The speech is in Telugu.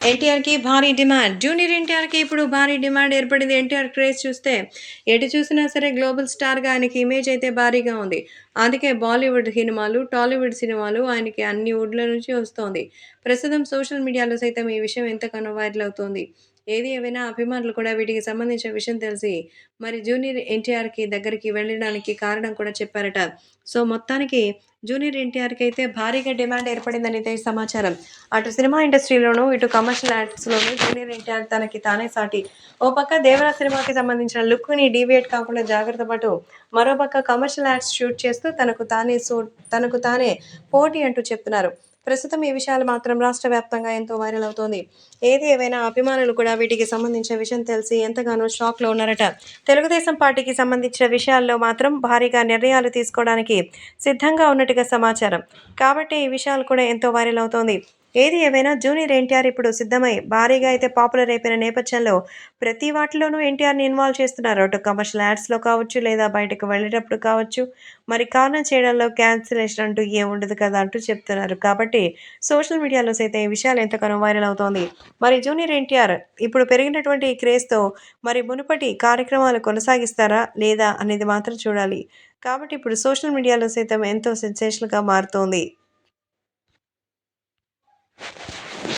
ఎన్టీఆర్‌కి భారీ డిమాండ్. జూనియర్ ఎన్టీఆర్‌కి ఇప్పుడు భారీ డిమాండ్ ఏర్పడింది. ఎన్టీఆర్ క్రేజ్ చూస్తే ఎటు చూసినా సరే గ్లోబల్ స్టార్‌గా ఆయనకి ఇమేజ్ అయితే భారీగా ఉంది. అందుకే బాలీవుడ్ సినిమాలు, టాలీవుడ్ సినిమాలు ఆయనకి అన్ని వుడ్ల నుంచి వస్తోంది. ప్రస్తుతం సోషల్ మీడియాలో సైతం ఈ విషయం ఎంతగానో వైరల్ అవుతోంది. ఏది ఏమైనా అభిమానులు కూడా వీటికి సంబంధించిన విషయం తెలిసి మరి జూనియర్ ఎన్టీఆర్‌కి దగ్గరికి వెళ్ళడానికి కారణం కూడా చెప్పారట. సో, మొత్తానికి జూనియర్ ఎన్టీఆర్‌కి అయితే భారీగా డిమాండ్ ఏర్పడిందనైతే సమాచారం. అటు సినిమా ఇండస్ట్రీలోనూ, ఇటు కమర్షియల్ యాడ్స్‌లోనూ జూనియర్ ఎన్టీఆర్ తనకి తానే సాటి. ఓ పక్క 'దేవరా' సినిమాకి సంబంధించిన లుక్‌ని డీవియేట్ కాకుండా జాగ్రత్త పడుతూ, మరో పక్క కమర్షియల్ యాడ్స్ షూట్ చేస్తూ తనకు తానే పోటీ అంటూ చెప్తున్నారు. ప్రస్తుతం ఈ విషయాలు మాత్రం రాష్ట్ర వ్యాప్తంగా ఎంతో వైరల్ అవుతోంది. ఏది ఏవైనా అభిమానులు కూడా వీటికి సంబంధించిన విషయం తెలిసి ఎంతగానో షాక్‌లో ఉన్నారట. తెలుగుదేశం పార్టీకి సంబంధించిన విషయాల్లో మాత్రం భారీగా నిర్ణయాలు తీసుకోవడానికి సిద్ధంగా ఉన్నట్టుగా సమాచారం. కాబట్టి ఈ విషయాలు కూడా ఎంతో వైరల్ అవుతోంది. ఏది ఏవైనా జూనియర్ ఎన్టీఆర్ ఇప్పుడు సిద్ధమై భారీగా అయితే పాపులర్ అయిపోయిన నేపథ్యంలో ప్రతి వాటిలోనూ ఎన్టీఆర్‌ని ఇన్వాల్వ్ చేస్తున్నారు. అటు కమర్షియల్ యాడ్స్‌లో కావచ్చు, లేదా బయటకు వెళ్ళేటప్పుడు కావచ్చు, మరి కారణం చేయడంలో క్యాన్సిలేషన్ అంటూ ఏముండదు కదా అంటూ చెప్తున్నారు. కాబట్టి సోషల్ మీడియాలో సైతం ఈ విషయాలు ఎంతగానో వైరల్ అవుతోంది. మరి జూనియర్ ఎన్టీఆర్ ఇప్పుడు పెరిగినటువంటి ఈ క్రేజ్‌తో మరి మునుపటి కార్యక్రమాలు కొనసాగిస్తారా? లేదా? అనేది మాత్రం చూడాలి. కాబట్టి ఇప్పుడు సోషల్ మీడియాలో సైతం ఎంతో సెన్సేషనల్‌గా మారుతోంది.